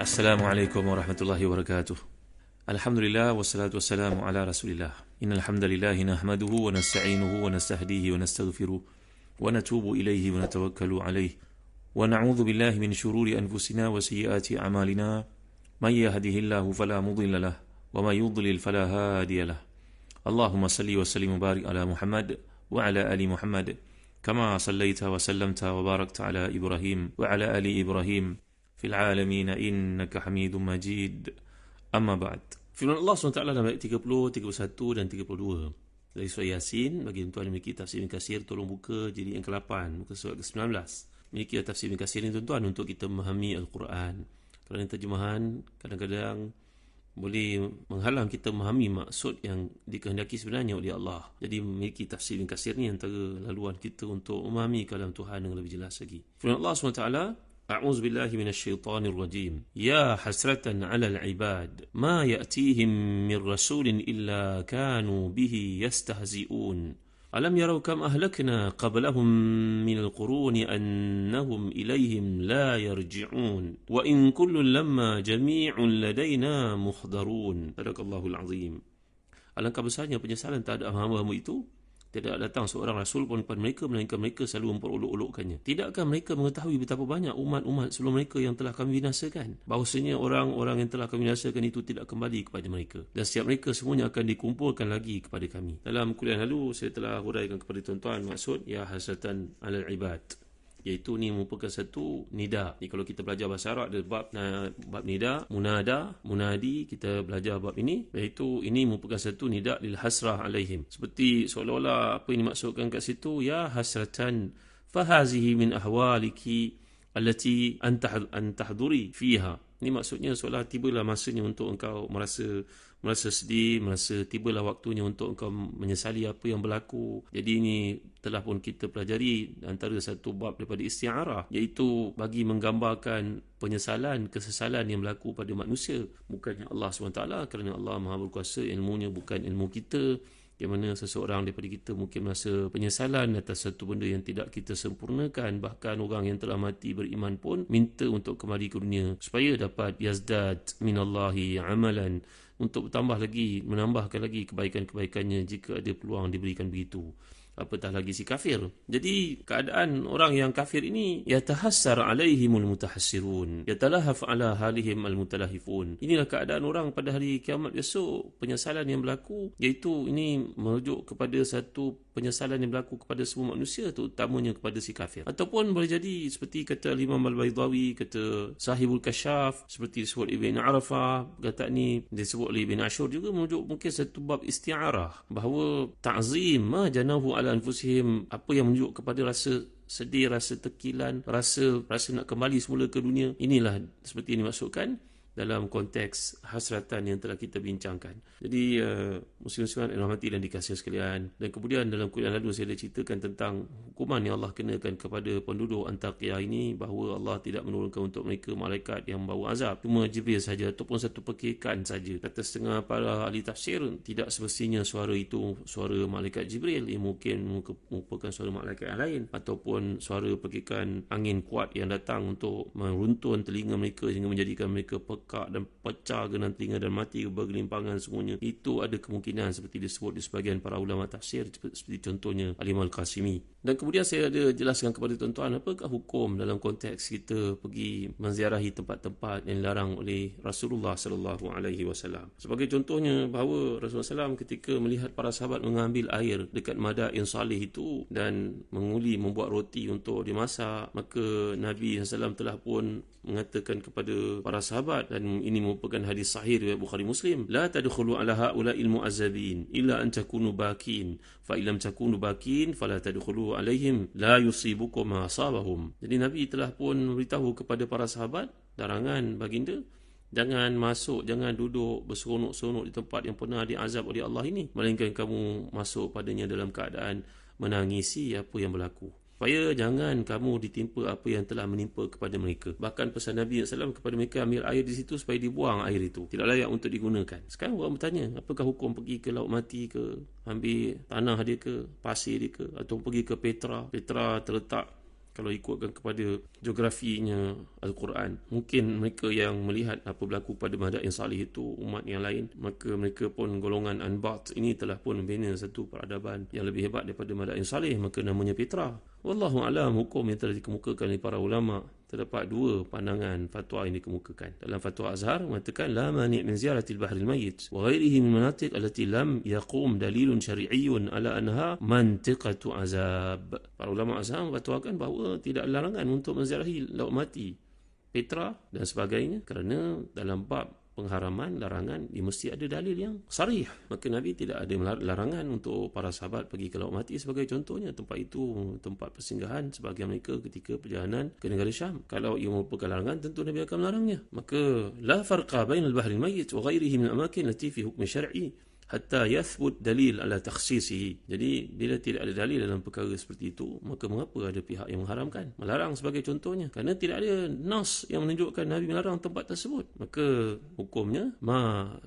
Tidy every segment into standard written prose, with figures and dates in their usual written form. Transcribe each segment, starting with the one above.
Assalamualaikum warahmatullahi wabarakatuh. Alhamdulillah wassalatu wassalamu ala Rasulillah. Innal hamdalillah nahmaduhu wa nasta'inuhu wa nastahdihi wa nastaghfiruh wa natubu ilayhi wa natawakkalu alayhi wa na'udzu billahi min shururi anfusina wa sayyiati a'malina. May yahdihillahu fala mudilla lahu wa may yudlil fala hadiya lahu. Allahumma salli wa sallim wa barik ala Muhammad wa ala ali Muhammad kama sallaita wa sallamta wa barakta ala Ibrahim wa ala ali Ibrahim fil alamin innaka Hamidum Majid. Amma ba'd. Firman Allah SWT dalam ayat 30, 31 dan 32 dari surah Yasin. Bagi tuan-tuan yang memiliki tafsir Ibn Katsir, tolong buka jilid yang ke-8, muka surat ke-19. Memiliki tafsir Ibn Katsir ini tuan-tuan untuk kita memahami Al-Quran. Kerana terjemahan kadang-kadang boleh menghalang kita memahami maksud yang dikehendaki sebenarnya oleh Allah. Jadi memiliki tafsir Ibn Katsir ni antara laluan kita untuk memahami kalam Tuhan dengan lebih jelas lagi. Firman Allah SWT, أعوذ بالله من الشيطان الرجيم يا حسرة على العباد ما يأتيهم من رسول إلا كانوا به يستهزئون ألم يروا كم أهلكنا قبلهم من القرون أنهم إليهم لا يرجعون وإن كل لما جميع لدينا محضرون صدق الله العظيم. Alangkah besarnya penyesalan terhadap hamba-hamba itu. Tidak datang seorang Rasul pun kepada mereka, melainkan mereka selalu memperolok-olokkannya. Tidakkah mereka mengetahui betapa banyak umat-umat sebelum mereka yang telah kami binasakan? Bahawasanya orang-orang yang telah kami binasakan itu tidak kembali kepada mereka. Dan setiap mereka semuanya akan dikumpulkan lagi kepada kami. Dalam kuliah lalu, saya telah huraikan kepada tuan-tuan maksud ya hasatan alal ibad. Iaitu ni merupakan satu nida. Jadi kalau kita belajar bahasa Arab ada bab nida, munada, munadi, kita belajar bab ini, iaitu ini merupakan satu nida lil hasrah alaihim. Seperti seolah-olah apa yang dimaksudkan kat situ, ya hasratan fahazihi min ahwaliki allati antahduri fiha. Ini maksudnya seolah tibalah masanya untuk engkau merasa sedih, merasa tibalah waktunya untuk engkau menyesali apa yang berlaku. Jadi ini telah pun kita pelajari antara satu bab daripada isti'arah, iaitu bagi menggambarkan penyesalan, kesesalan yang berlaku pada manusia. Bukannya Allah SWT, kerana Allah Maha Berkuasa, ilmunya bukan ilmu kita. Yang mana seseorang daripada kita mungkin merasa penyesalan atas satu benda yang tidak kita sempurnakan. Bahkan orang yang telah mati beriman pun minta untuk kembali ke dunia supaya dapat yazdad minallahi amalan, untuk bertambah lagi, menambahkan lagi kebaikan-kebaikannya jika ada peluang diberikan begitu. Apatah lagi si kafir. Jadi keadaan orang yang kafir ini, yatahassar alaihimul mutahassirun, yatalahaf ala halihim almutalahifun. Inilah keadaan orang pada hari kiamat esok. Penyesalan yang berlaku, iaitu ini merujuk kepada satu penyesalan yang berlaku kepada semua manusia, terutamanya kepada si kafir. Ataupun boleh jadi seperti kata Imam Al-Baydawi, kata Sahibul Kashaf, seperti disebut Ibn Arafah, perkataan ni disebut oleh Ibn Ashur juga, merujuk mungkin satu bab isti'arah, bahawa ta'zim ma janahu ala anfusihim, apa yang menunjuk kepada rasa sedih, rasa tekilan, rasa nak kembali semula ke dunia. Inilah seperti yang dimaksudkan dalam konteks hasratan yang telah kita bincangkan. Jadi muslim-muslimat yang dirahmati dan dikasihi sekalian, dan kemudian dalam kuliah lalu saya dah ceritakan tentang hukuman yang Allah kenakan kepada penduduk Antakya ini, bahawa Allah tidak menurunkan untuk mereka malaikat yang membawa azab, cuma Jibril saja, ataupun satu pekikan saja. Kata setengah para ahli tafsir, tidak semestinya suara itu suara malaikat Jibril, ia mungkin merupakan suara malaikat yang lain, ataupun suara pekikan angin kuat yang datang untuk meruntun telinga mereka sehingga menjadikan mereka pekak dan pecah genan telinga dan mati bergelimpangan semuanya. Itu ada kemungkinan seperti disebut di sebahagian para ulama tafsir, seperti contohnya Al-Imam Al-Qasimi. Dan kemudian saya ada jelaskan kepada tuan-tuan apakah hukum dalam konteks kita pergi menziarahi tempat-tempat yang dilarang oleh Rasulullah sallallahu alaihi wasallam. Sebagai contohnya, bahawa Rasulullah SAW ketika melihat para sahabat mengambil air dekat Madain Salih itu dan membuat roti untuk dimasak, maka Nabi SAW telah pun mengatakan kepada para sahabat, dan ini merupakan hadis sahih riwayat Bukhari Muslim, la tadkhulu ala haula'il mu'azzabin illa an takunu bakin fa illam takunu bakin fala tadkhulu alaihim la yusibukum ma asabahum. Jadi Nabi telah pun memberitahu kepada para sahabat, larangan baginda, jangan masuk, jangan duduk berseronok-seronok di tempat yang pernah diazab oleh Allah ini, melainkan kamu masuk padanya dalam keadaan menangisi apa yang berlaku. Supaya jangan kamu ditimpa apa yang telah menimpa kepada mereka. Bahkan pesan Nabi SAW kepada mereka, ambil air di situ supaya dibuang air itu, tidak layak untuk digunakan. Sekarang orang bertanya, apakah hukum pergi ke Laut Mati ke, ambil tanah dia ke, pasir dia ke, atau pergi ke Petra terletak kalau ikutkan kepada geografinya Al-Quran. Mungkin mereka yang melihat apa berlaku pada Madain Salih itu umat yang lain, maka mereka pun golongan Anbat ini telah pun membina satu peradaban yang lebih hebat daripada Madain Salih, maka namanya Petra. Wallahu alam, hukum yang telah dikemukakan oleh para ulama, terdapat dua pandangan fatwa yang dikemukakan. Dalam fatwa Azhar mengatakan la mani' min ziyaratil bahril mayyit wa ghairihi min manatiq allati lam yaqum dalilun syar'iyyun ala anha mantiqatu azab. Para ulama Azhar fatwakan bahawa tidak ada larangan untuk menziarahi laut mati, Petra dan sebagainya, kerana dalam bab pengharaman, larangan, dia mesti ada dalil yang sarih. Maka Nabi tidak ada larangan untuk para sahabat pergi ke laut mati sebagai contohnya. Tempat itu tempat persinggahan sebagian mereka ketika perjalanan ke negara Syam. Kalau ia merupakan larangan, tentu Nabi akan melarangnya. Maka la farqa bainal bahril mayyit wa ghairihi min amakin lati fi hukm syar'i hatta yathbut dalil ala takhsisihi. Jadi bila tidak ada dalil dalam perkara seperti itu, maka mengapa ada pihak yang mengharamkan, melarang sebagai contohnya? Kerana tidak ada nas yang menunjukkan Nabi melarang tempat tersebut. Maka hukumnya ma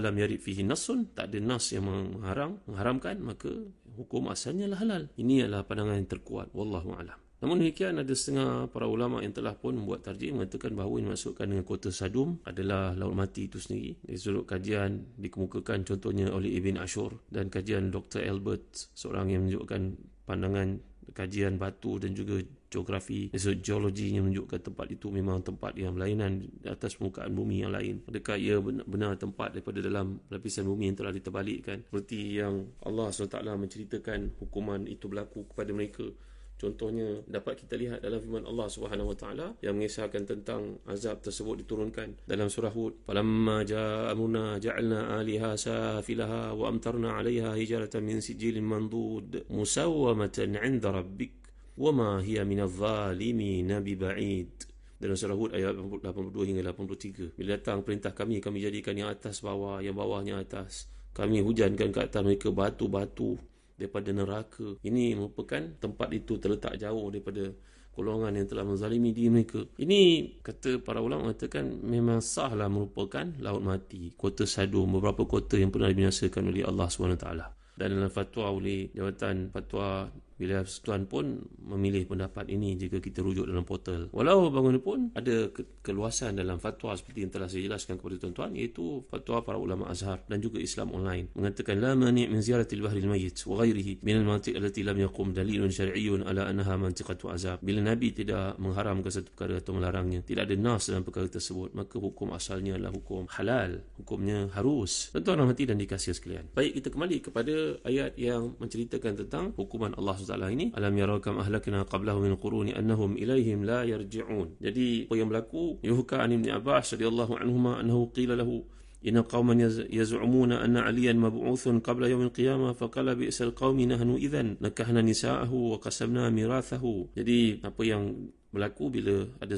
lam yarid fihi nasun, tak ada nas yang mengharamkan, maka hukum asalnya lah halal. Ini adalah pandangan yang terkuat, wallahu a'lam. Namun demikian, ada setengah para ulama yang telah pun membuat tarjih mengatakan bahawa yang dimaksudkan dengan kota Sadum adalah laut mati itu sendiri. Dari sudut kajian dikemukakan contohnya oleh Ibn Ashur dan kajian Dr. Albert, seorang yang menunjukkan pandangan kajian batu dan juga geografi, geologinya menunjukkan tempat itu memang tempat yang berlainan di atas permukaan bumi yang lain. Adakah ia benar tempat daripada dalam lapisan bumi yang telah diterbalikkan, seperti yang Allah SWT menceritakan hukuman itu berlaku kepada mereka? Contohnya dapat kita lihat dalam firman Allah Subhanahu Wa Taala yang mengisahkan tentang azab tersebut diturunkan dalam surah Hud. Falamma jaa amruna ja'alna 'aliha safilaha wa amtarna 'alayha hijaratan min sijilin mandud musawwamatan 'inda rabbik wama hiya minadh dhalimin biba'id. Dalam surah Hud ayat 82 hingga 83. Bila datang perintah kami jadikan yang atas bawah, yang bawahnya atas. Kami hujankan ke atas mereka batu-batu daripada neraka. Ini merupakan tempat itu terletak jauh daripada golongan yang telah menzalimi diri mereka. Ini kata para ulama mengatakan memang sahlah merupakan laut mati, kota Sadum, beberapa kota yang pernah dibinasakan oleh Allah SWT. Dan dalam fatwa oleh Jawatan Fatwa Wilayah Persekutuan pun memilih pendapat ini jika kita rujuk dalam portal. Walau bagaimanapun ada keluasan dalam fatwa seperti yang telah saya jelaskan kepada tuan-tuan, iaitu fatwa para ulama Azhar dan juga Islam online mengatakan la mani' min ziyaratil bahril mayyit wa ghairihi min al-mantiq allati lam yaqum dalilun syar'iyyun ala annaha mantiqatu azab. Bila Nabi tidak mengharamkan satu perkara atau melarangnya, tidak ada nas dalam perkara tersebut, maka hukum asalnya adalah hukum halal, hukumnya harus. Tuan-tuan rahmati dan dikasihi sekalian. Baik, kita kembali kepada ayat yang menceritakan tentang hukuman Allah SWT ini. Alam yarau kam ahlakna qablahum min quruni annahum ilaihim la yarji'un. Jadi apa yang berlaku, yuhka an Ibn Abbas radhiyallahu anhuma annahu qila lahu inna qauman yaz'umuna anna aliyan mab'uthun qabla yawm al-qiyamah faqala bi'sal qaumi nahnu idhan nakahna nisa'ahu wa qasamna mirathahu. Jadi apa yang berlaku bila ada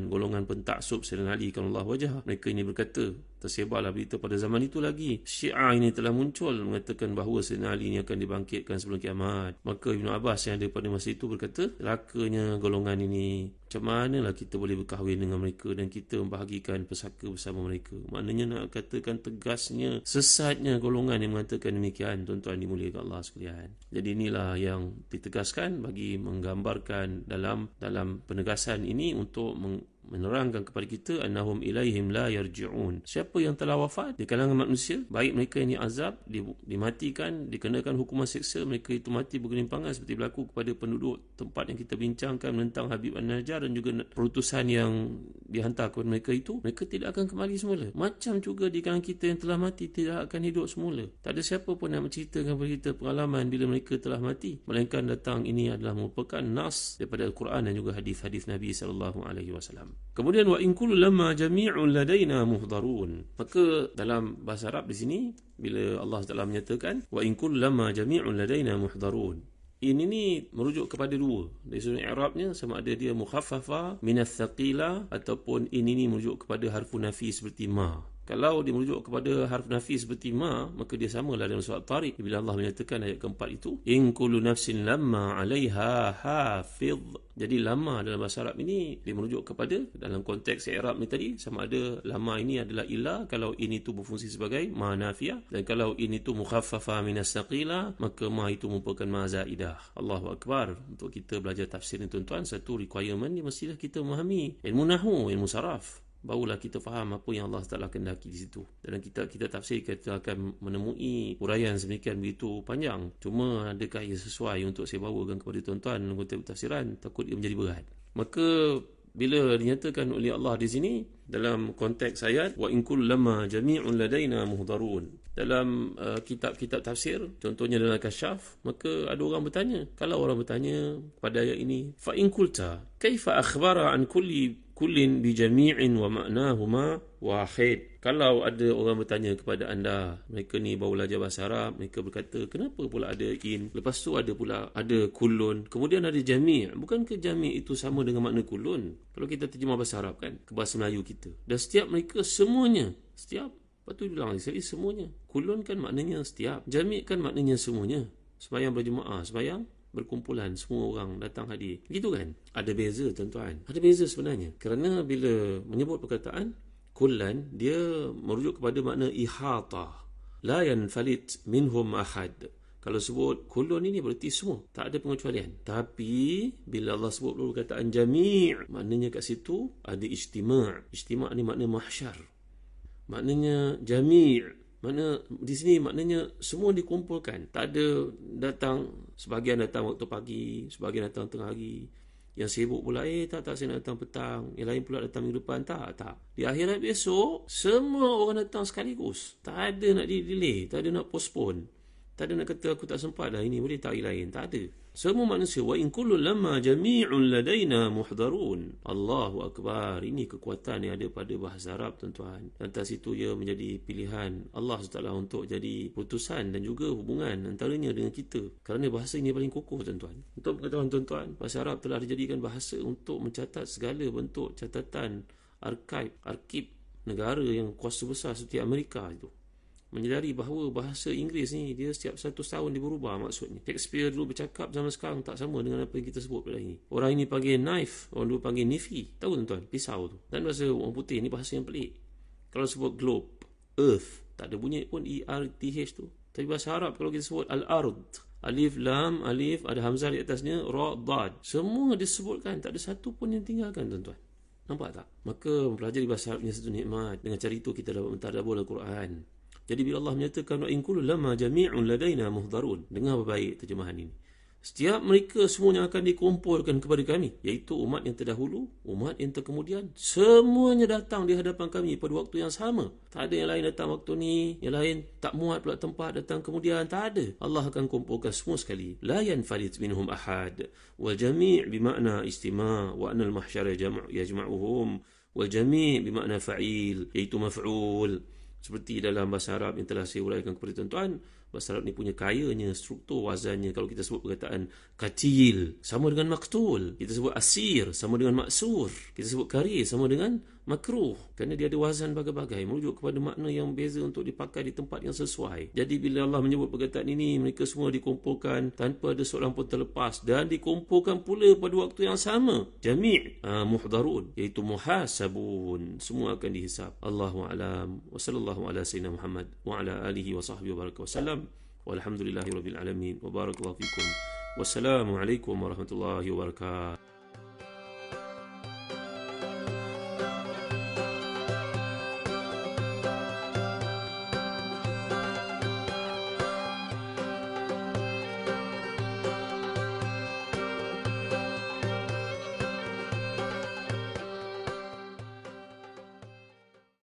golongan pentaksub Sayyidina Ali karramallahu wajhah, mereka ini berkata, tersebarlah berita pada zaman itu lagi, Syiah ini telah muncul mengatakan bahawa Sayyidina Ali ini akan dibangkitkan sebelum kiamat. Maka Ibn Abbas yang ada pada masa itu berkata, celakanya golongan ini, macam manalah kita boleh berkahwin dengan mereka dan kita membahagikan pesaka bersama mereka. Maknanya nak katakan tegasnya, sesatnya golongan yang mengatakan demikian, tuan-tuan dimuliakan Allah sekalian. Jadi inilah yang ditegaskan bagi menggambarkan dalam penegasan ini untuk menerangkan kepada kita annahum ilaihim la yarji'un. Siapa yang telah wafat di kalangan manusia, baik mereka yang azab, dimatikan, dikenakan hukuman seksa, mereka itu mati bergelimpangan seperti berlaku kepada penduduk tempat yang kita bincangkan tentang Habib An-Najjar dan juga perutusan yang dihantar kepada mereka itu, mereka tidak akan kembali semula. Macam juga di kalangan kita yang telah mati tidak akan hidup semula. Tak ada siapa pun yang menceritakan kepada kita pengalaman bila mereka telah mati, melainkan datang ini adalah merupakan nas daripada Al-Quran dan juga hadis-hadis Nabi SAW. Kemudian wa in kullu lamma jami'un ladaina muhdarun. Maka dalam bahasa Arab di sini bila Allah Taala menyatakan wa in kullu lamma jami'un ladaina muhdarun, ini merujuk kepada dua. Dari sudut i'rabnya sama ada dia mukhaffafa min ats-tsaqila ataupun ini merujuk kepada harfu nafi seperti ma. Kalau dia merujuk kepada harf nafi seperti ma, maka dia samalah dalam surat Tariq bila Allah menyatakan ayat keempat itu, in kullu nafsin lamma 'alaiha hafiz. Jadi lamma dalam bahasa Arab ini dia merujuk kepada, dalam konteks i'rab ni tadi, sama ada lamma ini adalah illa kalau ini tu berfungsi sebagai ma nafiyah, dan kalau ini tu mukhaffafa minas saqila, maka ma itu merupakan ma zaidah. Allahu akbar. Untuk kita belajar tafsir ni tuan-tuan, satu requirement ni mestilah kita memahami ilmu nahwu, ilmu saraf. Barulah kita faham apa yang Allah Ta'ala kehendaki di situ. Dalam kita tafsir, kita akan menemui uraian sedemikian begitu panjang. Cuma adakah ia sesuai untuk saya bawakan kepada tuan-tuan dalam konteks tafsiran? Takut ia menjadi berat. Maka bila dinyatakan oleh Allah di sini dalam konteks ayat, wa in kullu lamma jami'un ladaina muhdarun, dalam kitab-kitab tafsir, contohnya dalam Kasyaf, maka ada orang bertanya, kalau orang bertanya pada ayat ini, fa in qulta kaifa akhbara an kullin bi jami'in wa ma'nahuma wahid. Kalau ada orang bertanya kepada anda, mereka ni baru belajar bahasa Arab, mereka berkata, kenapa pula ada in, lepas tu ada kullun, kemudian ada jami'. Bukankah jami' itu sama dengan makna kullun? Kalau kita terjemah bahasa Arab kan, ke bahasa Melayu kita, dan setiap mereka semuanya, setiap, lepas tu bilang semuanya. Kullun kan maknanya setiap, jami' kan maknanya semuanya. Sembahyang berjemaah, sembahyang berkumpulan, semua orang datang hadir. Begitu kan? Ada beza tuan-tuan. Ada beza sebenarnya. Kerana bila menyebut perkataan kullan, dia merujuk kepada makna ihata. La yanfalit minhum ahad. Kalau sebut kullun ini berarti semua, tak ada pengecualian. Tapi bila Allah sebut perkataan jami', maknanya kat situ ada ijtima'. Ijtima' ni makna mahsyar. Maknanya jami', mana di sini maknanya semua dikumpulkan. Tak ada datang, sebahagian datang waktu pagi, sebahagian datang tengah hari. Yang sibuk pula, tak saya nak datang petang. Yang lain pula datang minggu depan. Tak. Di akhirat besok, semua orang datang sekaligus. Tak ada nak delay, tak ada nak postpone. Tak ada nak kata aku tak sempat dah, ini boleh tak hari lain. Tak ada. Semua manusia, wa in kullu lamma jami'un ladaina muhdarun. Allahu akbar. Ini kekuatan yang ada pada bahasa Arab tuan-tuan. Lantas itu ia menjadi pilihan Allah SWT untuk jadi putusan dan juga hubungan antaranya dengan kita. Kerana bahasa ini paling kokoh tuan-tuan. Untuk pengetahuan tuan-tuan, bahasa Arab telah dijadikan bahasa untuk mencatat segala bentuk catatan arkib negara yang kuasa besar seperti Amerika itu. Menyedari bahawa bahasa Inggeris ni dia setiap 100 tahun dia berubah maksudnya. Shakespeare dulu bercakap zaman sekarang tak sama dengan apa yang kita sebut pada ini. Orang ini panggil knife, orang dulu panggil nifi. Tahu tuan-tuan? Pisau tu. Dan bahasa orang putih ni bahasa yang pelik. Kalau sebut globe, earth, tak ada bunyi pun E-R-T-H tu. Tapi bahasa Arab kalau kita sebut al-ard, alif, lam, alif, ada hamzah di atasnya, ra, dad. Semua disebutkan, tak ada satu pun yang tinggalkan tuan-tuan. Nampak tak? Maka mempelajari bahasa Arabnya satu nikmat. Dengan cara itu kita dapat mentadabbur Al-Quran. Jadi bila Allah menyatakan wa in kullu lamma jami'un ladaina muhdarun, dengar baik terjemahan ini. Setiap mereka semuanya akan dikumpulkan kepada kami, iaitu umat yang terdahulu, umat yang terkemudian, semuanya datang di hadapan kami pada waktu yang sama. Tak ada yang lain datang waktu ni, yang lain tak muat pula tempat datang kemudian, tak ada. Allah akan kumpulkan semua sekali. La yanfalit minhum ahad. Wal jami' bimakna istima' wa anal mahsyara yajma'uhum. Wal jami' bimakna fa'il, iaitu maf'ul. Seperti dalam bahasa Arab yang telah saya uraikan kepada tuan-tuan, bahasa Arab ni punya kayanya, struktur wazannya. Kalau kita sebut perkataan katil, sama dengan maktul. Kita sebut asir, sama dengan maksur. Kita sebut kari, sama dengan makruh. Kerana dia ada wazan bagai-bagai, merujuk kepada makna yang beza untuk dipakai di tempat yang sesuai. Jadi bila Allah menyebut perkataan ini, mereka semua dikumpulkan tanpa ada seorang pun terlepas, dan dikumpulkan pula pada waktu yang sama. Jami' muhdarun, iaitu muhasabun, semua akan dihisap. Allahu a'lam. Wa sallallahu ala sayyidina Muhammad wa ala alihi wa sahbihi wa baraka wa sallam. Walhamdulillahi rabbil alamin. Wa barakallahu fikum. Wassalamualaikum warahmatullahi wabarakatuh.